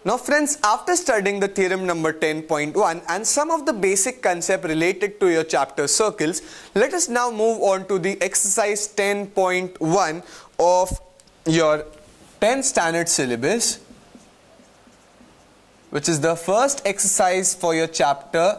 Now friends, after studying the theorem number 10.1 and some of the basic concept related to your chapter circles, let us now move on to the exercise 10.1 of your 10th standard syllabus, which is the first exercise for your chapter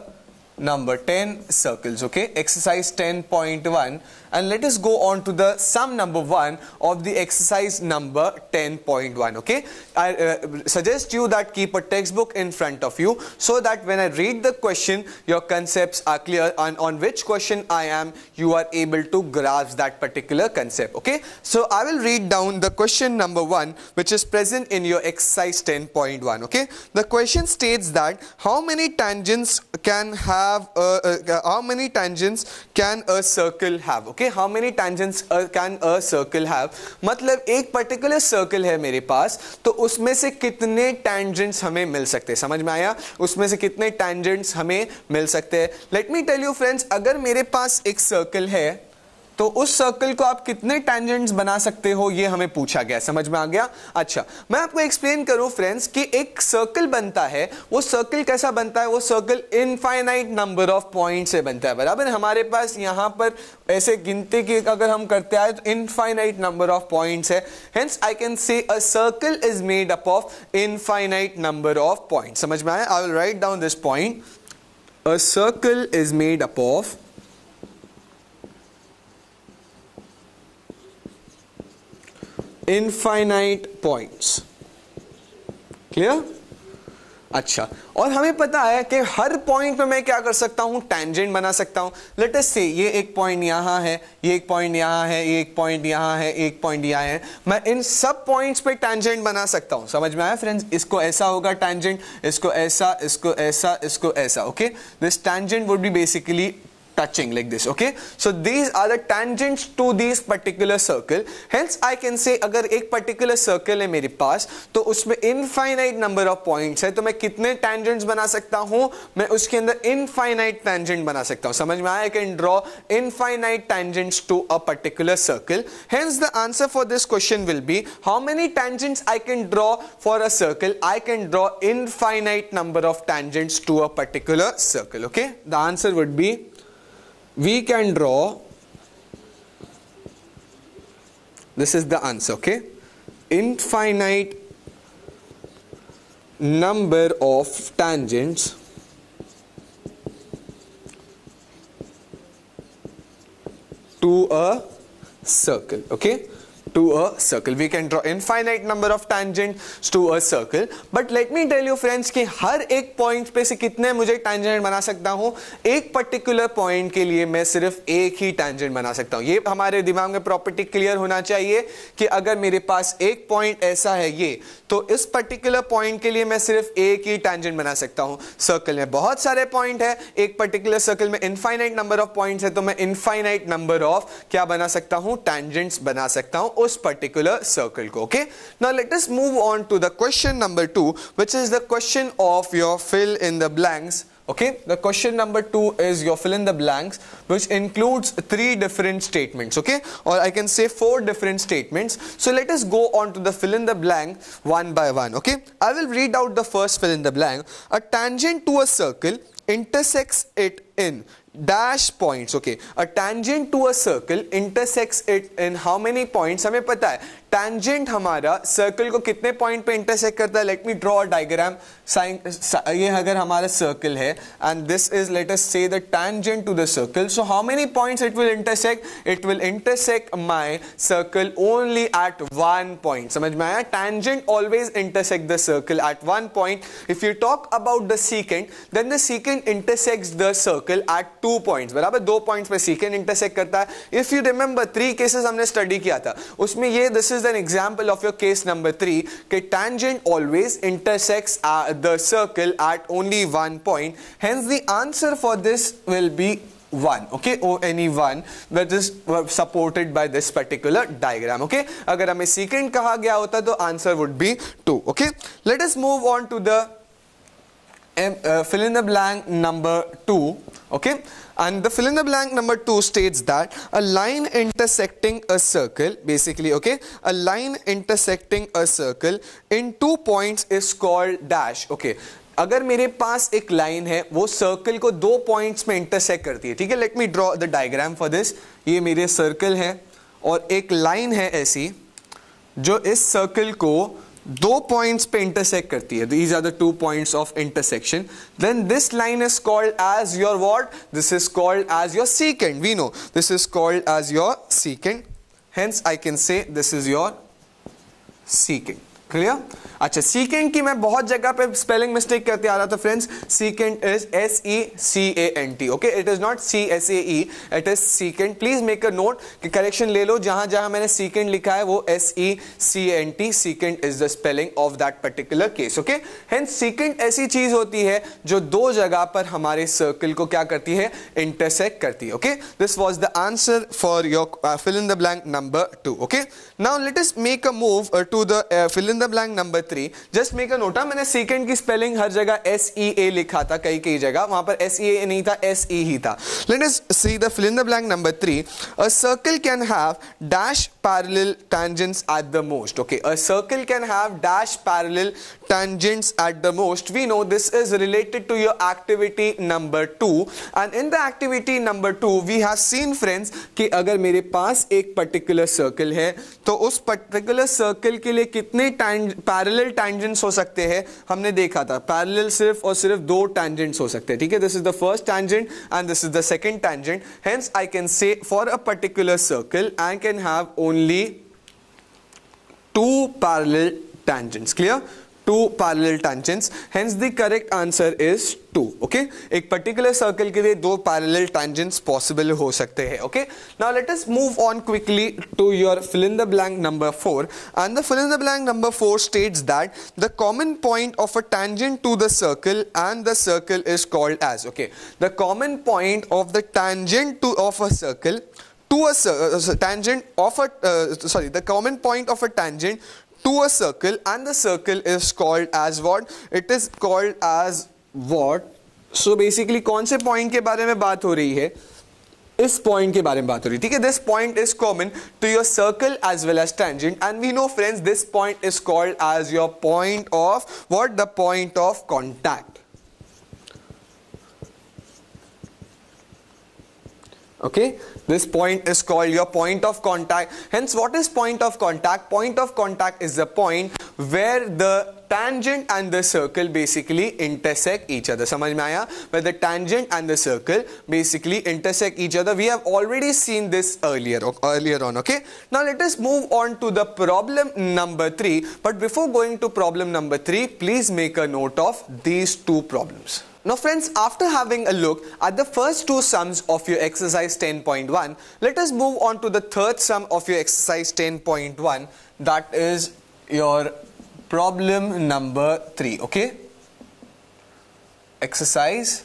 number 10 circles. Okay, exercise 10.1, and let us go on to the sum number 1 of the exercise number 10.1. okay, I suggest you that keep a textbook in front of you so that when I read the question your concepts are clear, and on which question I am you are able to grasp that particular concept. Okay, so I will read down the question number 1 which is present in your exercise 10.1. okay, the question states that how many tangents can have how many tangents can a circle have. okay, how many tangents can a circle have, मतलब एक particular circle है मेरे पास, तो उसमें से कितने tangents हमें मिल सकते हैं. समझ में आया? उसमें से कितने tangents हमें मिल सकते हैं. Let me tell you friends, अगर मेरे पास एक circle है तो उस सर्कल को आप कितने टेंजेंट्स बना सकते हो ये हमें पूछा गया. समझ में आ गया? अच्छा, मैं आपको एक्सप्लेन करूं फ्रेंड्स कि एक सर्कल बनता है, वो सर्कल कैसा बनता है? वो circle infinite number of point से बनता है. बराबर, हमारे पास यहां पर ऐसे गिनती की अगर हम करते हैं तो इनफाइनाइट नंबर ऑफ पॉइंट्स है. हेंस आई कैन से अ circle is made up of infinite number of point. समझ में आया? I will write down this point. A circle is made up of infinite points. Clear? अच्छा, और हमें पता है कि हर पॉइंट पे मैं क्या कर सकता हूं? टेंजेंट बना सकता हूं. लेट अस से ये एक पॉइंट यहां है, ये एक पॉइंट यहां है, ये एक पॉइंट यहां है, एक पॉइंट यहां है. मैं इन सब पॉइंट्स पे टेंजेंट बना सकता हूं. समझ में आया फ्रेंड्स? इसको ऐसा होगा टेंजेंट, इसको ऐसा, इसको ऐसा, इसको ऐसा. Okay, this tangent would be basically touching like this. okay, so these are the tangents to these particular circle. Hence I can say अगर एक particular circle है मेरे पास तो उसमें infinite number of points है, तो मैं कितने tangents बना सकता हूं? मैं उसके अंदर infinite tangent बना सकता हूं. समझ में आया? I can draw infinite tangents to a particular circle. Hence the answer for this question will be how many tangents I can draw for a circle? I can draw infinite number of tangents to a particular circle. okay, the answer would be we can draw, this is the answer. okay, infinite number of tangents to a circle. okay, to a circle we can draw infinite number of tangents to a circle. but let me tell you friends कि हर एक point पे से कितने मुझे tangent बना सकता हूं? एक पर्टिकुलर पॉइंट के लिए मैं सिर्फ एक ही tangent बना सकता हूं. ये हमारे दिमाग में प्रॉपर्टी क्लियर होना चाहिए कि अगर मेरे पास एक पॉइंट ऐसा है ये, तो इस पर्टिकुलर पॉइंट के लिए मैं सिर्फ एक ही tangent बना सकता हूं. सर्कल में बहुत सारे पॉइंट है, एक पर्टिकुलर सर्कल में इनफाइनाइट नंबर ऑफ पॉइंट्स है, तो मैं इनफाइनाइट नंबर ऑफ क्या बना सकता हूं? tangents बना सकता हूं उस particular circle को. okay, now let us move on to the question number 2, which is the question of your fill in the blanks. okay, the question number 2 is your fill in the blanks, which includes 3 different statements. okay, or I can say 4 different statements. So let us go on to the fill in the blank one by one. okay, I will read out the first fill in the blank. A tangent to a circle intersects it in dash points. okay, a tangent to a circle intersects it in how many points? हमें पता है tangent हमारा circle को कितने point पे intersect करता है. Let me draw a diagram. ये अगर हमारा सर्कल है and this is, let us से, the tangent to the circle. so how many points it will intersect? it will intersect my circle only at one point. समझ में आया? tangent always intersect the circle at one point. if you talk about the secant, then the secant intersects the circle at 2 points. बराबर, 2 points पे secant intersect करता है. if you remember 3 cases हमने study किया था, उसमें ये this is an example of your case number 3 कि tangent always intersects the circle at only one point. hence the answer for this will be 1. okay, or any one that is supported by this particular diagram. okay, अगर हमें secant कहा गया होता तो answer would be 2. okay, let us move on to the fill in the blank number 2, okay, and the fill in the blank number 2 states that a line intersecting a circle, basically, okay, a line intersecting a circle in 2 points is called dash. Okay, अगर मेरे पास एक line है वो circle को 2 points में intersect करती है, ठीक है, let me draw the diagram for this. ये मेरे सर्कल है और एक लाइन है ऐसी जो इस सर्कल को 2 पॉइंट्स पे इंटरसेक्ट करती है. These are the 2 points of intersection. Then this line is called as your what? This is called as your secant. We know this is called as your secant. Hence I can say this is your secant. Clear? अच्छा, secant की मैं बहुत जगह पे spelling mistake करते आ रहा था friends. secant is S-E-C-A-N-T. okay, it is not C-S-A-E, it is secant. Please make a note कि करेक्शन ले लो, जहां जहां मैंने secant लिखा है वो S-E-C-A-N-T. secant is the spelling of that particular case. okay, hence secant ऐसी चीज होती है जो 2 जगह पर हमारे सर्कल को क्या करती है, इंटरसेक्ट करती है. okay, this was the answer for your fill in the blank number 2. okay, now let us make a move to the fill in the blank number 3. Just make a note. मैंने secant की spelling हर जगह S-E-A लिखा था, कई कई जगह वहां पर S-E-A नहीं था, S-E ही था. Let us see the fill in the blank number 3. A circle can have dash parallel tangents at the most. okay, a circle can have dash parallel tangents at the most. We know this is related to your activity number 2, and in the activity number 2 we have seen friends कि अगर मेरे पास एक particular circle है तो उस particular circle के लिए कितने पैरेलल टैंजेंट्स हो सकते हैं, हमने देखा था. पैरेलल सिर्फ और सिर्फ 2 टैंजेंट्स हो सकते हैं, ठीक है. This is the first tangent and this is the second tangent. Hence I can से for a particular circle I can have only 2 parallel tangents. Clear? 2 parallel tangents. Hence the correct answer is 2. okay, एक particular circle के लिए 2 parallel tangents possible हो सकते हैं. okay, now let us move on quickly to your fill in the blank number 4, and the fill in the blank number 4 states that the common point of a tangent to the circle and the circle is called as. okay, the common point of the tangent to of a circle to a tangent of a the common point of a tangent to a circle and the circle is called as what? It is called as what? So basically कौन से point के बारे में बात हो रही है? इस point के बारे में बात हो रही है, ठीक है. This point is common to your circle as well as tangent, and we know friends this point is called as your point of what? The point of contact. okay, this point is called your point of contact. Hence what is point of contact? Point of contact is the point where the tangent and the circle basically intersect each other. समझ में आया? Where the tangent and the circle basically intersect each other. We have already seen this earlier on. okay, now let us move on to the problem number 3. But before going to problem number 3, please make a note of these 2 problems. Now friends, after having a look at the first 2 sums of your exercise 10.1, let us move on to the third sum of your exercise 10.1, that is your problem number 3. okay, exercise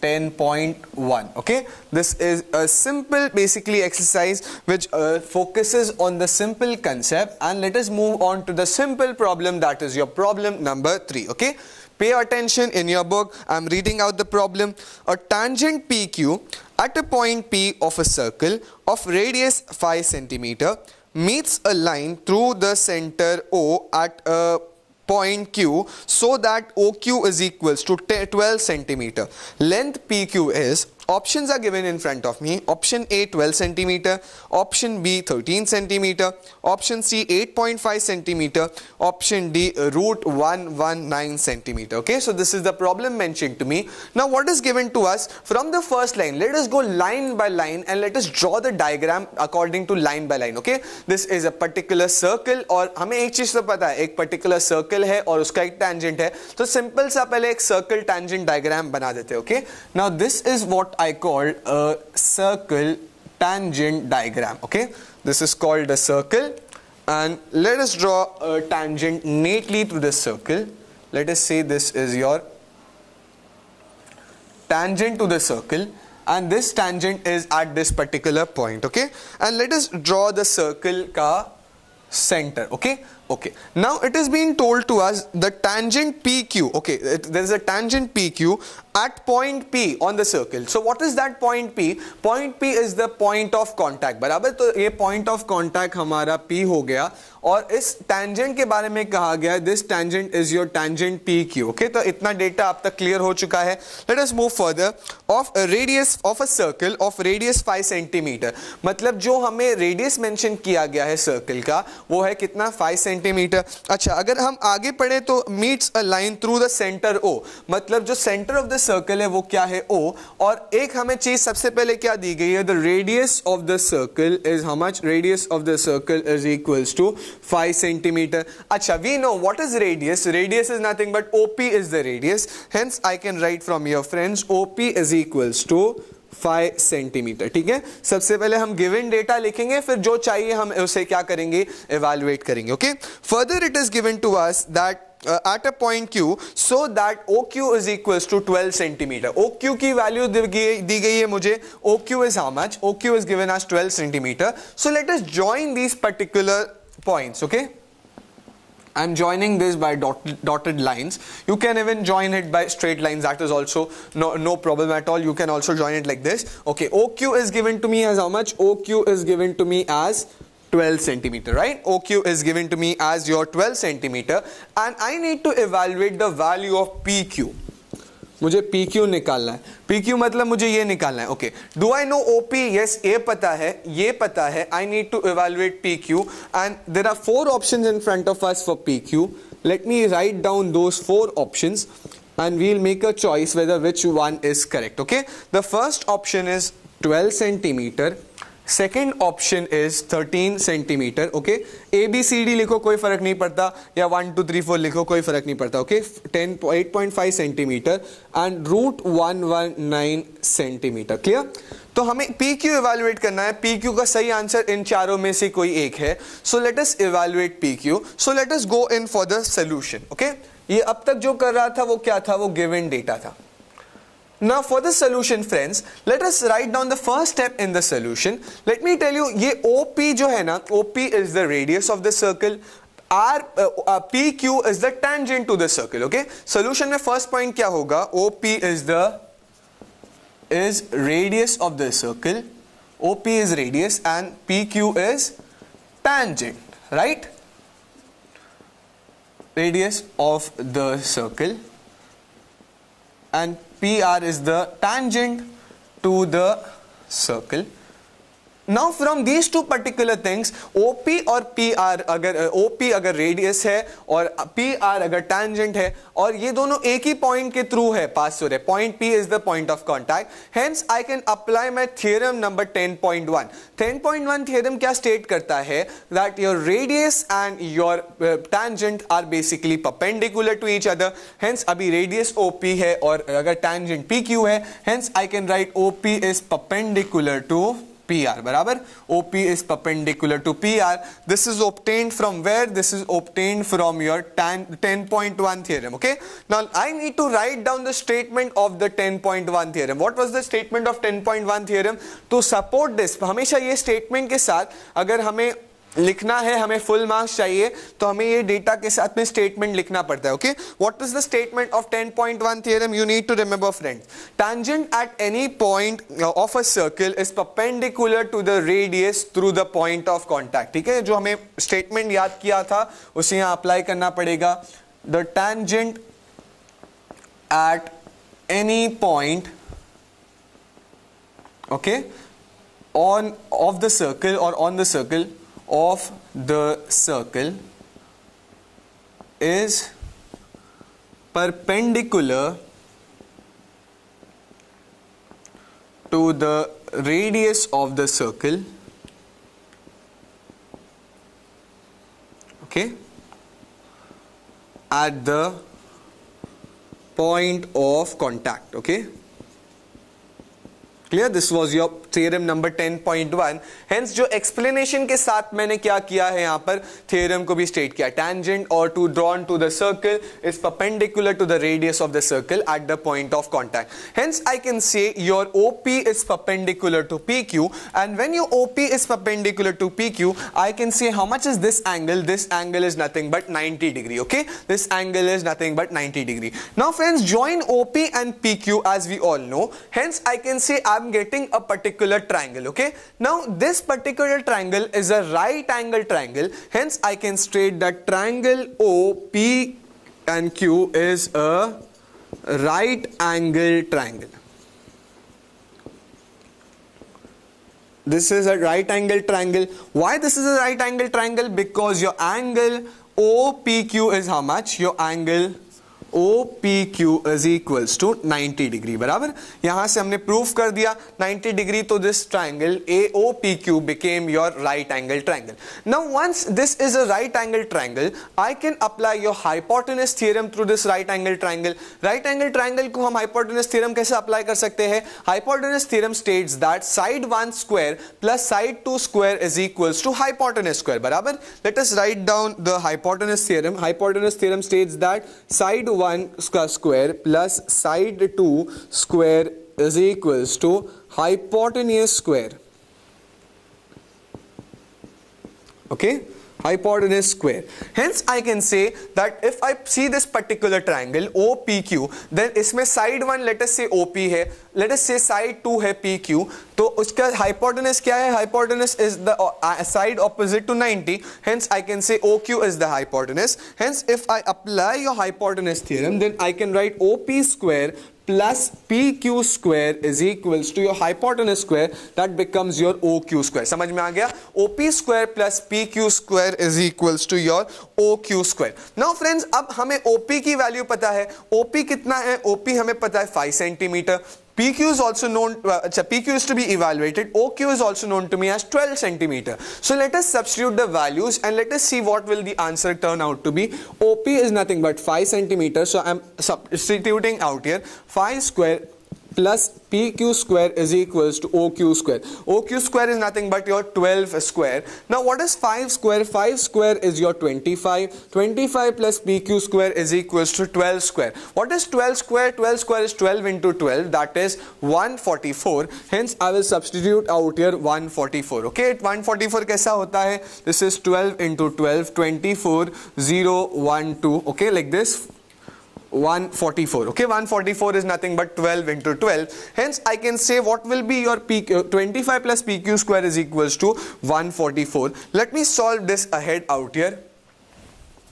10.1. okay, this is a simple basically exercise which focuses on the simple concept, and let us move on to the simple problem, that is your problem number 3. okay, pay attention in your book. I'm reading out the problem. A tangent PQ at a point P of a circle of radius 5 centimeter meets a line through the center O at a point Q so that OQ is equals to 12 centimeter. Length PQ is, options are given in front of me. Option A 12 centimeter, option B 13 centimeter, option C 8.5 centimeter, option D root 119 centimeter. okay, so this is the problem mentioned to me. Now what is given to us from the first line? Let us go line by line and let us draw the diagram according to line by line. okay, this is a particular circle और हमें एक चीज तो पता है, एक particular circle है और उसका एक tangent है, तो simple सा पहले एक circle tangent diagram बना देते हैं. okay, now this is what I called a circle tangent diagram. okay, this is called a circle, and let us draw a tangent neatly through the circle. Let us say this is your tangent to the circle, and this tangent is at this particular point. okay, and let us draw the circle ka center. okay, Okay, now it is being told to us the tangent PQ. Okay, there is a tangent PQ at point P on the circle. So what is that point P? Point P is the point of contact. बराबर, तो ये point of contact हमारा P हो गया और इस tangent के बारे में कहा गया this tangent is your tangent PQ. Okay, तो इतना डेटा आप तक क्लियर हो चुका है. Let us move further. Of a radius of a circle of radius 5 centimeter. मतलब जो हमें radius mention किया गया है circle का वो है कितना 5 सेंटीमीटर. अच्छा, अगर हम आगे पढ़े तो meets a line through the center O. मतलब जो center of the circle है वो क्या है O. और एक हमें चीज सबसे पहले क्या दी गई है, the radius of the circle is how much? Radius of the circle is equals to 5 centimeter. अच्छा, we know what is radius. Radius is nothing but OP is the radius. Hence I can write from here friends OP is equals to 5 centimetre. ठीक है, सबसे पहले हम given data लिखेंगे, फिर जो चाहिए हम उसे क्या करेंगे, इवैल्यूएट करेंगे. Okay, further it is given to us that at a point Q so that OQ is equals to 12 centimeter. OQ की वैल्यू दी गई है मुझे. OQ is how much? OQ is given as 12 centimeter. So let us join these particular points. Okay, I'm joining this by dotted lines. You can even join it by straight lines. That is also no problem at all. You can also join it like this. Okay, OQ is given to me as how much? OQ is given to me as 12 centimeter, right? OQ is given to me as your 12 centimeter and I need to evaluate the value of PQ. मुझे PQ निकालना है. PQ मतलब मुझे ये निकालना है. Okay, do I know OP? Yes, ये पता है, ये पता है. I need to evaluate PQ and there are 4 options in front of us for PQ. Let me write down those 4 options and we'll make a choice whether which one is correct. Okay, the first option is 12 centimeter. Second option is 13 centimetre. Okay, ABCD लिखो कोई फर्क नहीं पड़ता, या 1 2 3 4 लिखो कोई फर्क नहीं पड़ता. Okay, 8.5 centimetre and √119 centimetre. Clear? तो हमें PQ इवैल्यूएट करना है. PQ का सही आंसर इन चारों में से कोई एक है. So let us evaluate PQ. So let us go in for the solution. Okay, ये अब तक जो कर रहा था वो क्या था, वो गिवन डेटा था. Now for the solution friends, let us write down the first step in the solution. Let me tell you, ये OP जो है ना, OP is the radius of the circle. PQ is the tangent to the circle. Okay, solution में first point क्या होगा, OP is radius of the circle. OP is radius and PQ is tangent, right? Radius of the circle and PR is the tangent to the circle. Now from these two particular things, OP और PR अगर OP अगर radius है और PR अगर tangent है और ये दोनों एक ही पॉइंट के थ्रू है पास हो रहे, point P is the point of contact. Hence I can apply my theorem number 10.1. 10.1 theorem क्या स्टेट करता है, that your radius and your tangent are basically perpendicular to each other. Hence अभी radius OP है और अगर tangent PQ है, hence I can write OP is perpendicular to PR. बराबर, OP is perpendicular to PR. This is obtained from where? This is obtained from your 10.1 theorem. Okay, now I need to write down the statement of the 10.1 theorem. What was the statement of 10.1 theorem? To support this, हमेशा ये statement के साथ अगर हमें लिखना है, हमें full marks चाहिए, तो हमें ये डेटा के साथ में स्टेटमेंट लिखना पड़ता है. Okay, what is the statement of 10.1 theorem? You need to remember friends, tangent at any point of a circle is perpendicular to the radius through the point of contact. ठीक है, जो हमें स्टेटमेंट याद किया था उसे यहाँ अप्लाई करना पड़ेगा. The tangent at any point, okay, on of the circle और on the circle of the circle is perpendicular to the radius of the circle. Okay, at the point of contact. Okay, clear? This was your theorem number 10.1. Hence जो explanation के साथ मैंने क्या किया है यहाँ पर थ्योरम को भी स्टेट किया. टेंजेंट और to drawn to the circle is perpendicular to the radius of the circle at the point of contact. Hence I can say your OP is perpendicular to PQ, and when your OP is perpendicular to PQ, I can say how much is this angle. This angle is nothing but 90 degree. Okay, this angle is nothing but 90 degree. Now friends, join OP and PQ as we all know. Hence I can say I'm getting a particular triangle. Okay, now this particular triangle is a right angle triangle. Hence I can state that triangle OP and Q is a right angle triangle. This is a right angle triangle. Why this is a right angle triangle? Because your angle OPQ is how much? Your angle OPQ is equals to 90 degree. बराबर, यहाँ से हमने proof कर दिया 90 degree, तो this triangle AOPQ became your right angle triangle. Now once this is a right angle triangle, I can apply your hypotenuse theorem through this right angle triangle. Right angle triangle को हम hypotenuse theorem कैसे apply कर सकते हैं? Hypotenuse theorem states that side 1 square plus side 2 square is equals to hypotenuse square. बराबर, let us write down the hypotenuse theorem. Hypotenuse theorem states that side 1 square plus side 2 square is equals to hypotenuse square. Okay, hypotenuse square. Hence I can say that if I see this particular triangle OPQ, then इसमें side 1 let us say OP है, let us say side 2 है PQ, तो उसका hypotenuse क्या है? Hypotenuse is the side opposite to 90. Hence I can say OQ is the hypotenuse. Hence if I apply your hypotenuse theorem, then I can write OP square plus PQ square is equals to your hypotenuse square, that becomes your OQ square. समझ में आ गया? OP square plus PQ square is equals to your OQ square. Now friends, अब हमें OP की value पता है. OP कितना है? OP हमें पता है 5 centimeter. PQ is also known, PQ is to be evaluated. OQ is also known to me as 12 centimeter. So let us substitute the values and let us see what will the answer turn out to be. OP is nothing but 5 centimeter. So I am substituting out here 5 square plus PQ square is equals to OQ square. OQ square is nothing but your 12 square. Now what is 5 square? 5 square is your 25. 25 plus PQ square is equals to 12 square. What is 12 square? 12 square is 12 into 12, that is 144. Hence I will substitute out here 144. Okay, 144 कैसा होता है? This is 12 into 12, 24, 0, 1, 2. Okay, like this. 144. Okay, 144 is nothing but 12 into 12. Hence I can say what will be your PQ, 25 plus PQ square is equals to 144. Let me solve this ahead out here.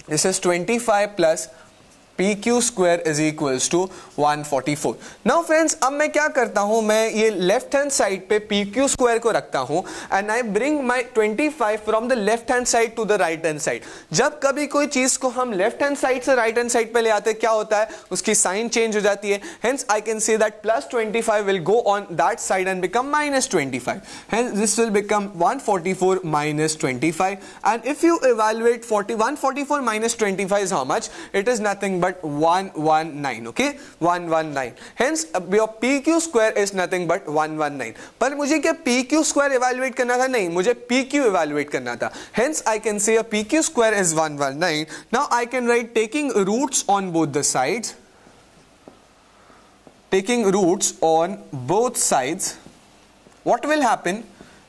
This is 25 plus PQ square is equals to 144. Now friends, अब मैं क्या करता हूँ? मैं ये left hand side पे PQ square को रखता हूँ and I bring my 25 from the left hand side to the right hand side. जब कभी कोई चीज को हम लेफ्ट हैंड साइड से राइट हैंड साइड पे ले आते हैं, क्या होता है? उसकी साइन चेंज हो जाती है. Hence I can say that plus 25 will go on that side and become minus 25. Hence this will become 144 minus 25. And if you evaluate 144 minus 25 is how much? It is nothing but 119. Okay, 119. Hence your PQ square is nothing but 119. पर मुझे क्या PQ square evaluate करना था? नहीं, मुझे PQ evaluate करना था. Hence I can say a PQ square is 119. Now I can write taking roots on both the sides. Taking roots on both sides. What will happen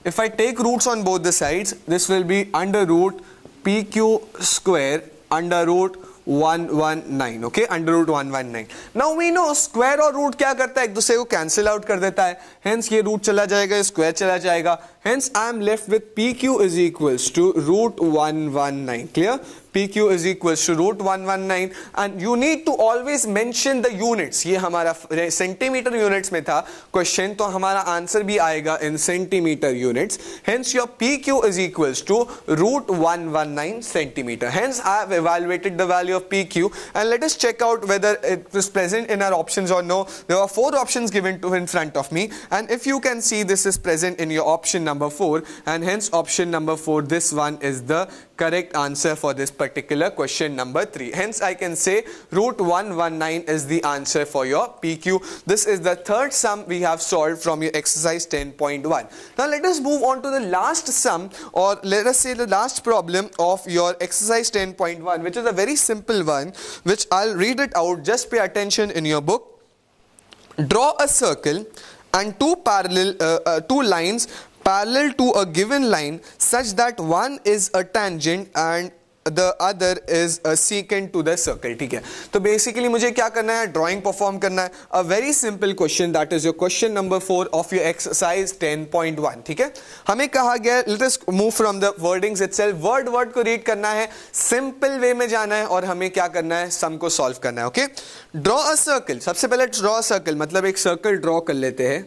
if I take roots on both the sides? This will be under root PQ square under root 119. Okay, under root 119. Now we know square और root क्या करता है? एक दूसरे को cancel out कर देता है. Hence ये root चला जाएगा, square चला जाएगा. Hence I am left with PQ is equals to root 119. Clear? PQ is equals to root 119. And you need to always mention the units. ये हमारा centimeter units में था question, तो हमारा answer भी आएगा in centimeter units. Hence your PQ is equals to root 119 centimeter. Hence I have evaluated the value of PQ and let us check out whether it was present in our options or no. There are 4 options given to in front of me, and if you can see, this is present in your option number 4, and hence option number 4, this one is the correct answer for this particular question number 3. Hence I can say root 119 is the answer for your PQ. This is the third sum we have solved from your exercise 10.1. Now let us move on to the last sum, or let us say the last problem of your exercise 10.1, which is a very simple one, which I'll read it out. Just pay attention in your book. Draw a circle and two lines parallel to a given line such that one is a tangent and the other is a secant to the circle. ठीक है, तो basically मुझे क्या करना है, drawing perform करना है. A very simple question, that is your question number 4 of your exercise 10.1. ठीक है, हमें कहा गया let us move from the wordings itself. Word को रीड करना है, सिंपल वे में जाना है और हमें क्या करना है, सम को सॉल्व करना है. Okay, draw a circle. सबसे पहले ड्रॉ अ सर्कल मतलब एक सर्कल ड्रॉ कर लेते हैं.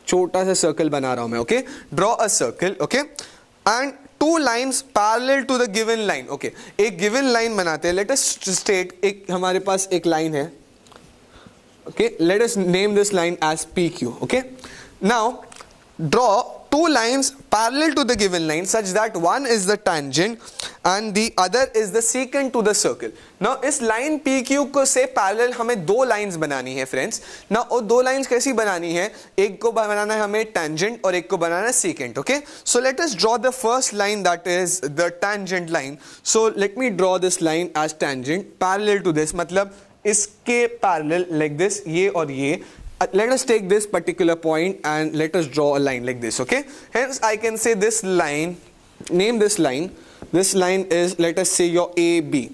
छोटा सा सर्कल बना रहा हूं मैं. Okay, draw a circle. Okay, and two lines parallel to the given line. Okay, एक गिवन लाइन बनाते हैं. लेट अस स्टेट, एक हमारे पास एक लाइन है. Okay, let us name this line as PQ. Okay, now draw two lines parallel to the given line such that one is the tangent and the other is the secant to the circle. Now इस line PQ को से parallel हमें दो lines बनानी है friends. Now वो दो lines कैसी बनानी है, एक को बनाना है हमें tangent और एक को बनाना है secant. Okay, so let us draw the first line, that is the tangent line. So let me draw this line as tangent parallel to this, मतलब इसके parallel like this, ये और ये. Let us take this particular point and let us draw a line like this. Okay, hence I can say this line, name this line is, let us say, your AB.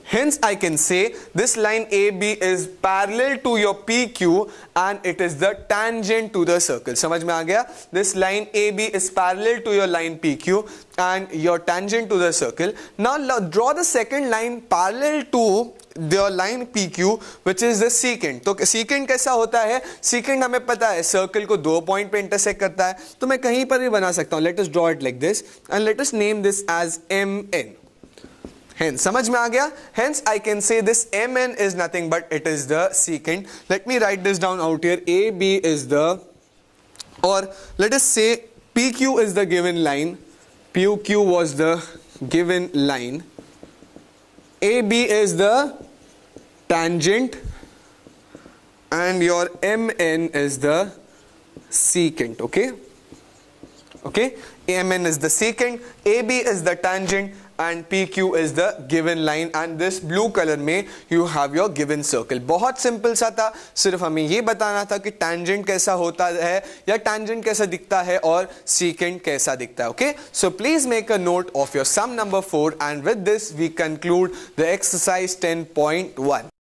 Hence I can say this line AB is parallel to your PQ and it is the tangent to the circle. समझ में आ गया? This line AB is parallel to your line PQ and your tangent to the circle. Now draw the second line parallel to the line PQ which is the secant. तो secant कैसा होता है? Secant हमें पता है circle को दो point पे इंटरसेक्ट करता है, तो मैं कहीं पर भी बना सकता हूँ. Let us draw it like this and let us name this as MN. Hence, समझ में आ गया? Hence I can say this MN is nothing but it is the secant. Let me write this down out here. AB is the, or let us say PQ is the given line. PQ was the given line. AB is the tangent and your MN is the secant. Okay, okay, MN is the secant, AB is the tangent and PQ is the given line, and this blue color में you have your given circle. बहुत simple सा था, सिर्फ हमें ये बताना था कि tangent कैसा होता है या tangent कैसा दिखता है और secant कैसा दिखता है. Okay, so please make a note of your sum number 4, and with this we conclude the exercise 10.1.